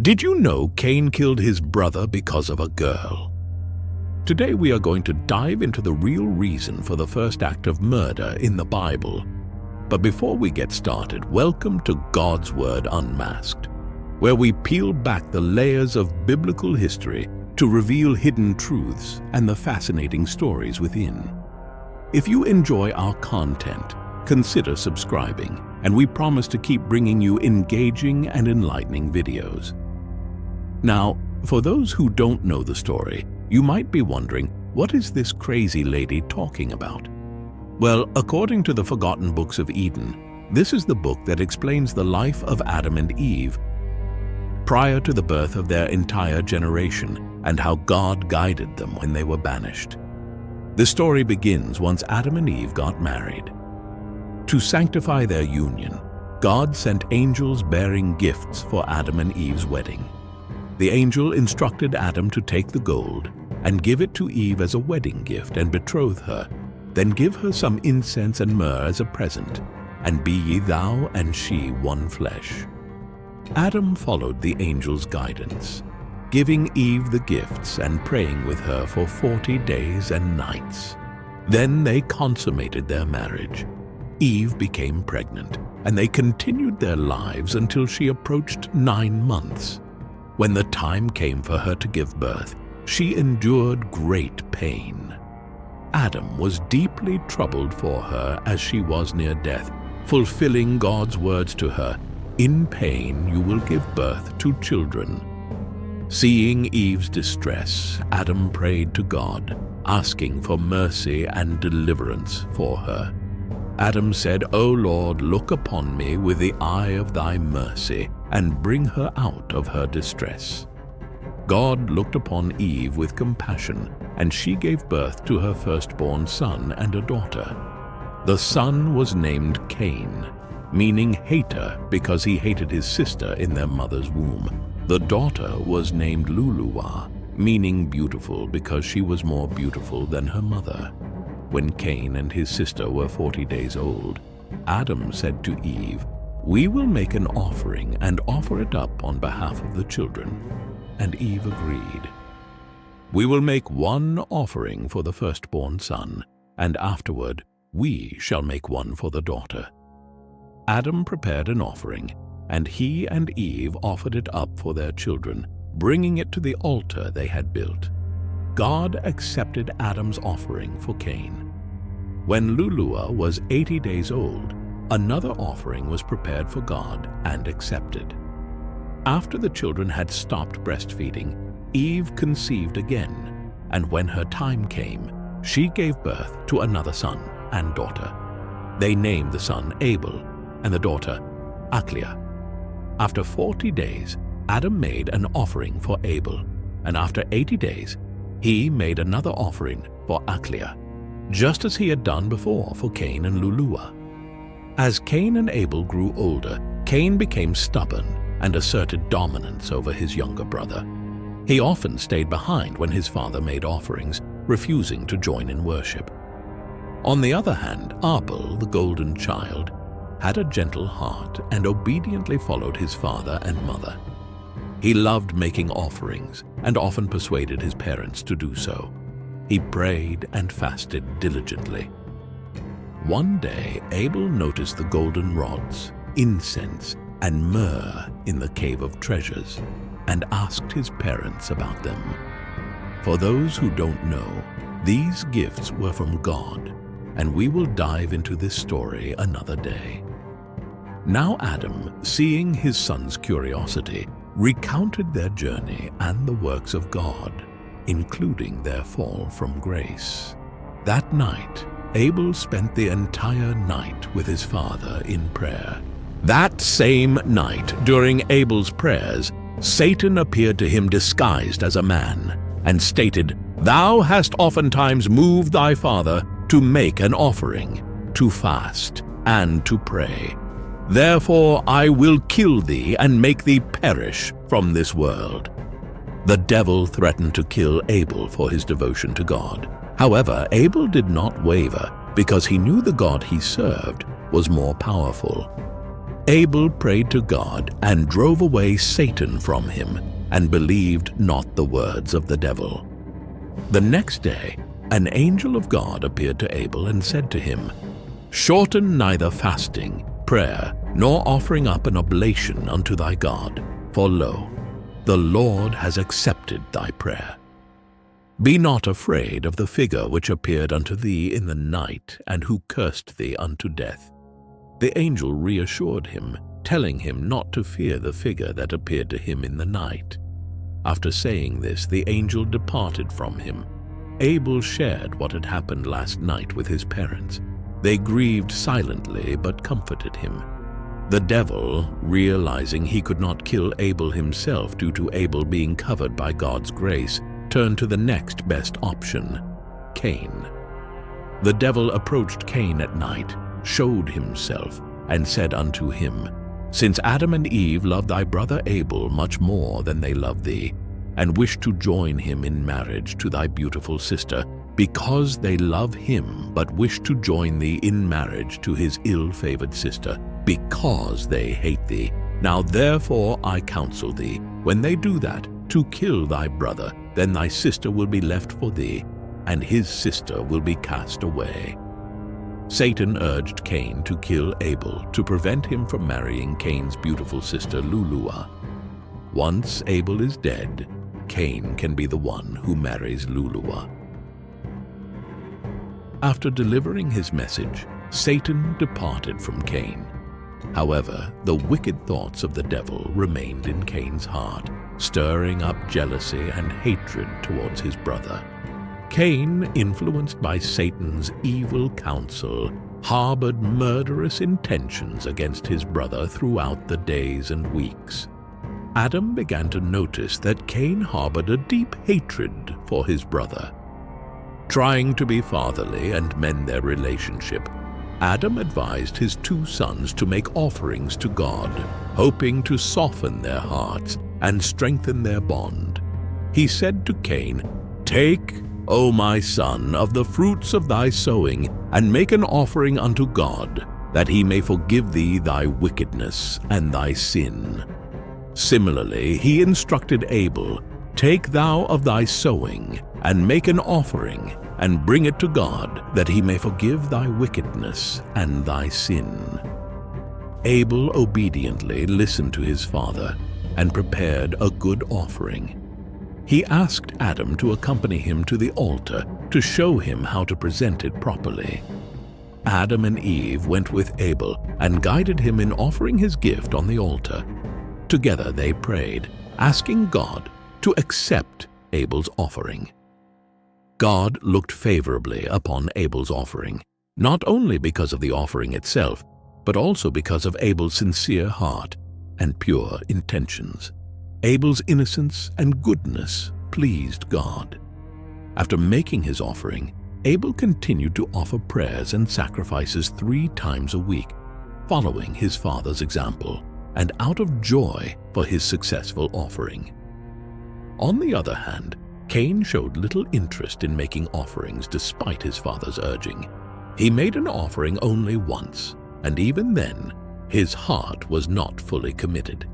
Did you know Cain killed his brother because of a girl? Today we are going to dive into the real reason for the first act of murder in the Bible. But before we get started, welcome to God's Word Unmasked, where we peel back the layers of biblical history to reveal hidden truths and the fascinating stories within. If you enjoy our content, consider subscribing, and we promise to keep bringing you engaging and enlightening videos. Now, for those who don't know the story, you might be wondering, what is this crazy lady talking about? Well, according to the Forgotten Books of Eden, this is the book that explains the life of Adam and Eve prior to the birth of their entire generation and how God guided them when they were banished. The story begins once Adam and Eve got married. To sanctify their union, God sent angels bearing gifts for Adam and Eve's wedding. The angel instructed Adam to take the gold and give it to Eve as a wedding gift and betroth her, then give her some incense and myrrh as a present, and be ye thou and she one flesh. Adam followed the angel's guidance, giving Eve the gifts and praying with her for 40 days and nights. Then they consummated their marriage. Eve became pregnant, and they continued their lives until she approached 9 months. When the time came for her to give birth, she endured great pain. Adam was deeply troubled for her as she was near death, fulfilling God's words to her, "In pain you will give birth to children." Seeing Eve's distress, Adam prayed to God, asking for mercy and deliverance for her. Adam said, "O Lord, look upon me with the eye of thy mercy, and bring her out of her distress." God looked upon Eve with compassion, and she gave birth to her firstborn son and a daughter. The son was named Cain, meaning hater, because he hated his sister in their mother's womb. The daughter was named Lulua, meaning beautiful, because she was more beautiful than her mother. When Cain and his sister were 40 days old, Adam said to Eve, "We will make an offering and offer it up on behalf of the children." And Eve agreed. "We will make one offering for the firstborn son, and afterward we shall make one for the daughter." Adam prepared an offering, and he and Eve offered it up for their children, bringing it to the altar they had built. God accepted Adam's offering for Cain. When Lulua was 80 days old, another offering was prepared for God and accepted. After the children had stopped breastfeeding, Eve conceived again, and when her time came, she gave birth to another son and daughter. They named the son Abel and the daughter Aklia. After 40 days, Adam made an offering for Abel, and after 80 days, he made another offering for Aklia, just as he had done before for Cain and Lulua. As Cain and Abel grew older, Cain became stubborn and asserted dominance over his younger brother. He often stayed behind when his father made offerings, refusing to join in worship. On the other hand, Abel, the golden child, had a gentle heart and obediently followed his father and mother. He loved making offerings and often persuaded his parents to do so. He prayed and fasted diligently. One day, Abel noticed the golden rods, incense, and myrrh in the cave of treasures and asked his parents about them. For those who don't know, these gifts were from God, and we will dive into this story another day. Now Adam, seeing his son's curiosity, recounted their journey and the works of God, including their fall from grace. That night, Abel spent the entire night with his father in prayer. That same night, during Abel's prayers, Satan appeared to him disguised as a man and stated, "Thou hast oftentimes moved thy father to make an offering, to fast, and to pray. Therefore I will kill thee and make thee perish from this world." The devil threatened to kill Abel for his devotion to God. However, Abel did not waver because he knew the God he served was more powerful. Abel prayed to God and drove away Satan from him, and believed not the words of the devil. The next day, an angel of God appeared to Abel and said to him, "Shorten neither fasting, prayer, nor offering up an oblation unto thy God, for lo, the Lord has accepted thy prayer. Be not afraid of the figure which appeared unto thee in the night, and who cursed thee unto death." The angel reassured him, telling him not to fear the figure that appeared to him in the night. After saying this, the angel departed from him. Abel shared what had happened last night with his parents. They grieved silently but comforted him. The devil, realizing he could not kill Abel himself due to Abel being covered by God's grace, turned to the next best option, Cain. The devil approached Cain at night, showed himself, and said unto him, "Since Adam and Eve loved thy brother Abel much more than they love thee, and wish to join him in marriage to thy beautiful sister, because they love him but wish to join thee in marriage to his ill-favored sister, because they hate thee. Now therefore I counsel thee, when they do that, to kill thy brother, then thy sister will be left for thee, and his sister will be cast away." Satan urged Cain to kill Abel to prevent him from marrying Cain's beautiful sister Lulua. Once Abel is dead, Cain can be the one who marries Lulua. After delivering his message, Satan departed from Cain. However, the wicked thoughts of the devil remained in Cain's heart, stirring up jealousy and hatred towards his brother. Cain, influenced by Satan's evil counsel, harbored murderous intentions against his brother throughout the days and weeks. Adam began to notice that Cain harbored a deep hatred for his brother. Trying to be fatherly and mend their relationship, Adam advised his two sons to make offerings to God, hoping to soften their hearts and strengthen their bond. He said to Cain, "Take, O my son, of the fruits of thy sowing, and make an offering unto God, that he may forgive thee thy wickedness and thy sin." Similarly, he instructed Abel, "Take thou of thy sowing, and make an offering, and bring it to God, that he may forgive thy wickedness and thy sin." Abel obediently listened to his father and prepared a good offering. He asked Adam to accompany him to the altar to show him how to present it properly. Adam and Eve went with Abel and guided him in offering his gift on the altar. Together they prayed, asking God to accept Abel's offering. God looked favorably upon Abel's offering, not only because of the offering itself, but also because of Abel's sincere heart and pure intentions. Abel's innocence and goodness pleased God. After making his offering, Abel continued to offer prayers and sacrifices 3 times a week, following his father's example, and out of joy for his successful offering. On the other hand, Cain showed little interest in making offerings despite his father's urging. He made an offering only once, and even then, his heart was not fully committed.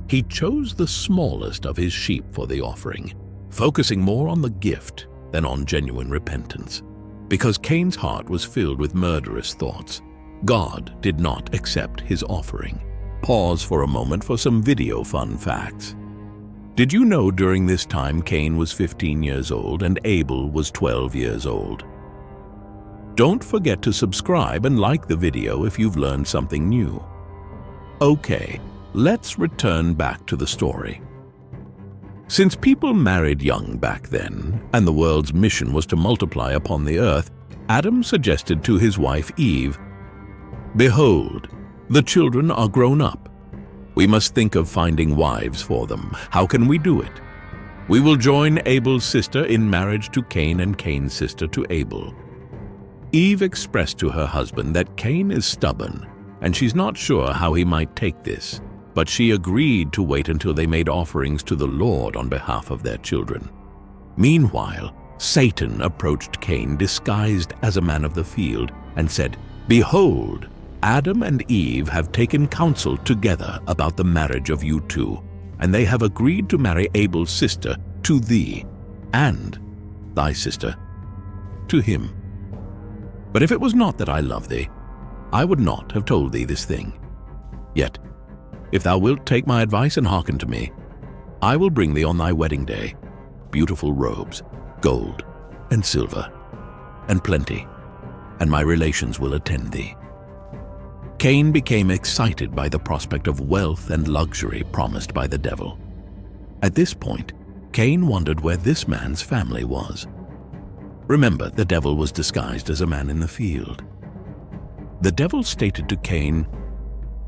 He chose the smallest of his sheep for the offering, focusing more on the gift than on genuine repentance. Because Cain's heart was filled with murderous thoughts, God did not accept his offering. Pause for a moment for some video fun facts. Did you know during this time Cain was 15 years old and Abel was 12 years old? Don't forget to subscribe and like the video if you've learned something new. Okay, let's return back to the story. Since people married young back then, and the world's mission was to multiply upon the earth, Adam suggested to his wife Eve, "Behold, the children are grown up. We must think of finding wives for them. How can we do it? We will join Abel's sister in marriage to Cain and Cain's sister to Abel." Eve expressed to her husband that Cain is stubborn, and she's not sure how he might take this, but she agreed to wait until they made offerings to the Lord on behalf of their children. Meanwhile, Satan approached Cain disguised as a man of the field and said, "Behold, Adam and Eve have taken counsel together about the marriage of you two, and they have agreed to marry Abel's sister to thee, and thy sister to him. But if it was not that I love thee, I would not have told thee this thing. Yet, if thou wilt take my advice and hearken to me, I will bring thee on thy wedding day beautiful robes, gold and silver, and plenty, and my relations will attend thee." Cain became excited by the prospect of wealth and luxury promised by the devil. At this point, Cain wondered where this man's family was. Remember, the devil was disguised as a man in the field. The devil stated to Cain,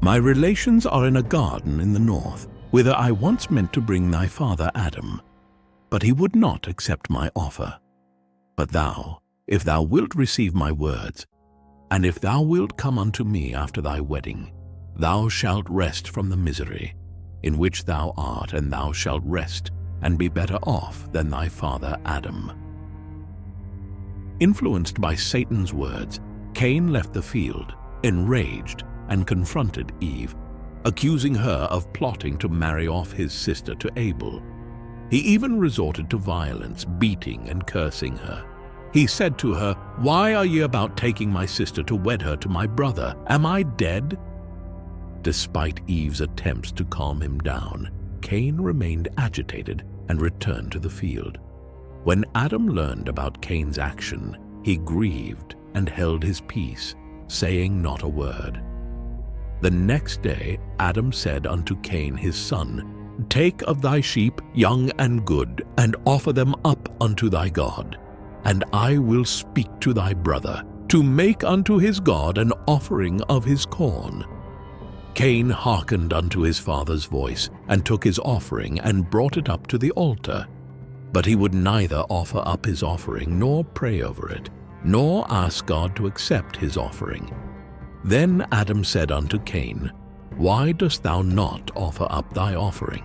"My relations are in a garden in the north, whither I once meant to bring thy father Adam. But he would not accept my offer. But thou, if thou wilt receive my words, and if thou wilt come unto me after thy wedding, thou shalt rest from the misery in which thou art, and thou shalt rest and be better off than thy father Adam." Influenced by Satan's words, Cain left the field, enraged, and confronted Eve, accusing her of plotting to marry off his sister to Abel. He even resorted to violence, beating and cursing her. He said to her, "Why are ye about taking my sister to wed her to my brother? Am I dead?" Despite Eve's attempts to calm him down, Cain remained agitated and returned to the field. When Adam learned about Cain's action, he grieved and held his peace, saying not a word. The next day Adam said unto Cain his son, "Take of thy sheep, young and good, and offer them up unto thy God. And I will speak to thy brother, to make unto his God an offering of his corn." Cain hearkened unto his father's voice, and took his offering, and brought it up to the altar. But he would neither offer up his offering, nor pray over it, nor ask God to accept his offering. Then Adam said unto Cain, "Why dost thou not offer up thy offering?"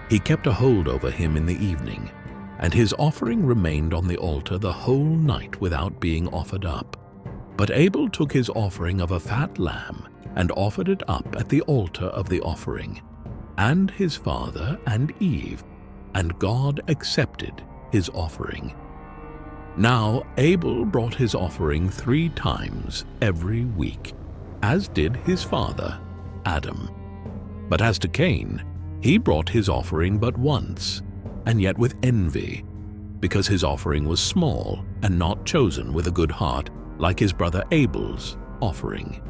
He kept a hold over him in the evening, and his offering remained on the altar the whole night without being offered up. But Abel took his offering of a fat lamb, and offered it up at the altar of the offering, and his father and Eve, and God accepted his offering. Now Abel brought his offering 3 times every week, as did his father Adam. But as to Cain, he brought his offering but once, and yet with envy, because his offering was small and not chosen with a good heart, like his brother Abel's offering.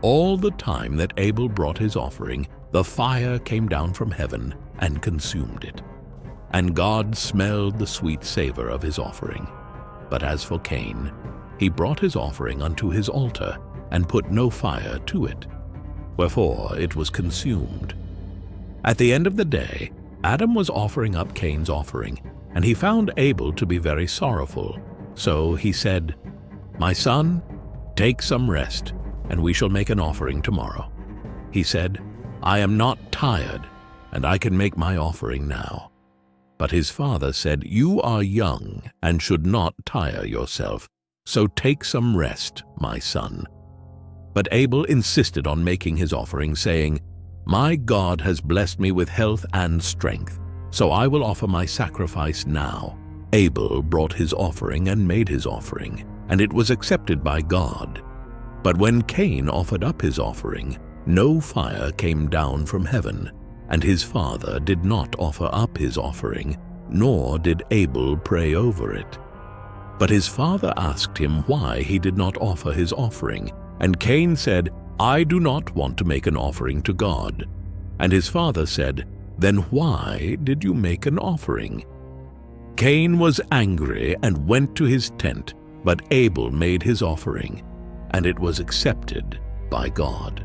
All the time that Abel brought his offering, the fire came down from heaven and consumed it. And God smelled the sweet savor of his offering. But as for Cain, he brought his offering unto his altar, and put no fire to it. Wherefore it was consumed. At the end of the day, Adam was offering up Cain's offering, and he found Abel to be very sorrowful. So he said, "My son, take some rest, and we shall make an offering tomorrow." He said, "I am not tired, and I can make my offering now." But his father said, "You are young, and should not tire yourself, so take some rest, my son." But Abel insisted on making his offering, saying, "My God has blessed me with health and strength, so I will offer my sacrifice now." Abel brought his offering and made his offering, and it was accepted by God. But when Cain offered up his offering, no fire came down from heaven, and his father did not offer up his offering, nor did Abel pray over it. But his father asked him why he did not offer his offering, and Cain said, "I do not want to make an offering to God." And his father said, "Then why did you make an offering?" Cain was angry and went to his tent, but Abel made his offering, and it was accepted by God.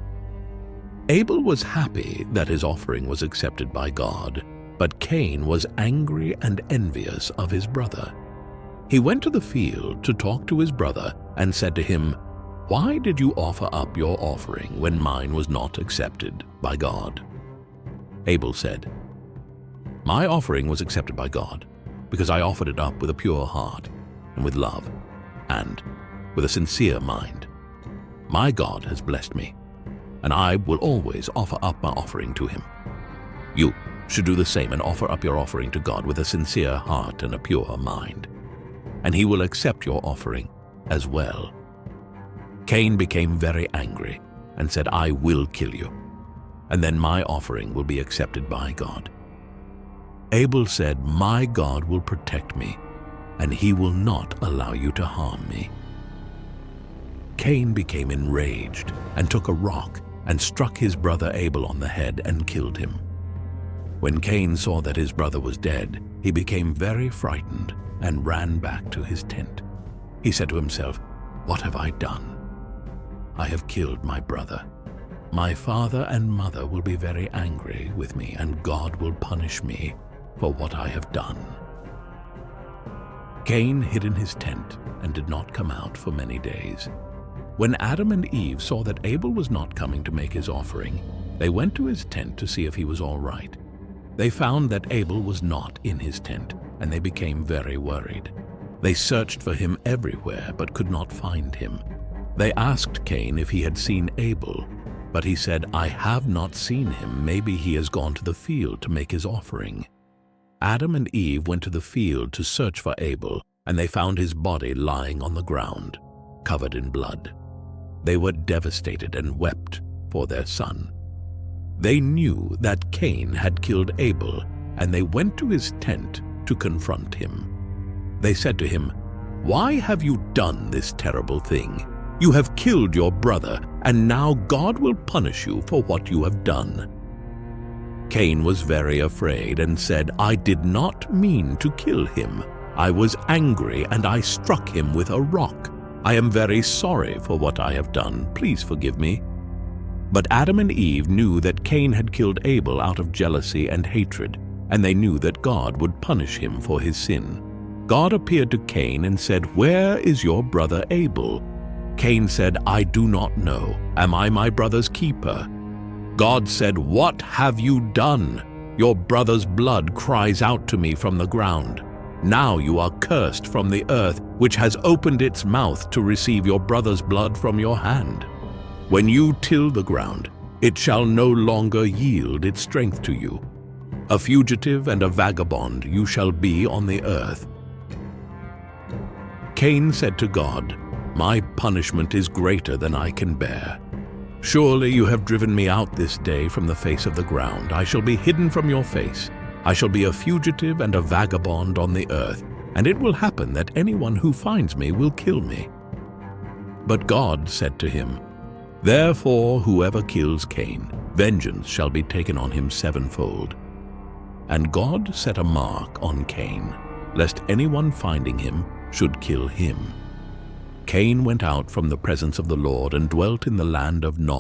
Abel was happy that his offering was accepted by God, but Cain was angry and envious of his brother. He went to the field to talk to his brother and said to him, "Why did you offer up your offering when mine was not accepted by God?" Abel said, "My offering was accepted by God because I offered it up with a pure heart and with love and with a sincere mind. My God has blessed me, and I will always offer up my offering to him. You should do the same and offer up your offering to God with a sincere heart and a pure mind, and he will accept your offering as well." Cain became very angry and said, "I will kill you, and then my offering will be accepted by God." Abel said, "My God will protect me, and he will not allow you to harm me." Cain became enraged and took a rock and struck his brother Abel on the head and killed him. When Cain saw that his brother was dead, he became very frightened and ran back to his tent. He said to himself, "What have I done? I have killed my brother. My father and mother will be very angry with me, and God will punish me for what I have done." Cain hid in his tent and did not come out for many days. When Adam and Eve saw that Abel was not coming to make his offering, they went to his tent to see if he was all right. They found that Abel was not in his tent, and they became very worried. They searched for him everywhere but could not find him. They asked Cain if he had seen Abel, but he said, "I have not seen him. Maybe he has gone to the field to make his offering." Adam and Eve went to the field to search for Abel, and they found his body lying on the ground, covered in blood. They were devastated and wept for their son. They knew that Cain had killed Abel, and they went to his tent to confront him. They said to him, "Why have you done this terrible thing? You have killed your brother, and now God will punish you for what you have done." Cain was very afraid and said, "I did not mean to kill him. I was angry and I struck him with a rock. I am very sorry for what I have done. Please forgive me." But Adam and Eve knew that Cain had killed Abel out of jealousy and hatred, and they knew that God would punish him for his sin. God appeared to Cain and said, "Where is your brother Abel?" Cain said, "I do not know. Am I my brother's keeper?" God said, "What have you done? Your brother's blood cries out to me from the ground. Now you are cursed from the earth, which has opened its mouth to receive your brother's blood from your hand. When you till the ground, it shall no longer yield its strength to you. A fugitive and a vagabond you shall be on the earth." Cain said to God, "My punishment is greater than I can bear. Surely you have driven me out this day from the face of the ground. I shall be hidden from your face. I shall be a fugitive and a vagabond on the earth, and it will happen that anyone who finds me will kill me." But God said to him, "Therefore whoever kills Cain, vengeance shall be taken on him sevenfold." And God set a mark on Cain, lest anyone finding him should kill him. Cain went out from the presence of the Lord and dwelt in the land of Nod.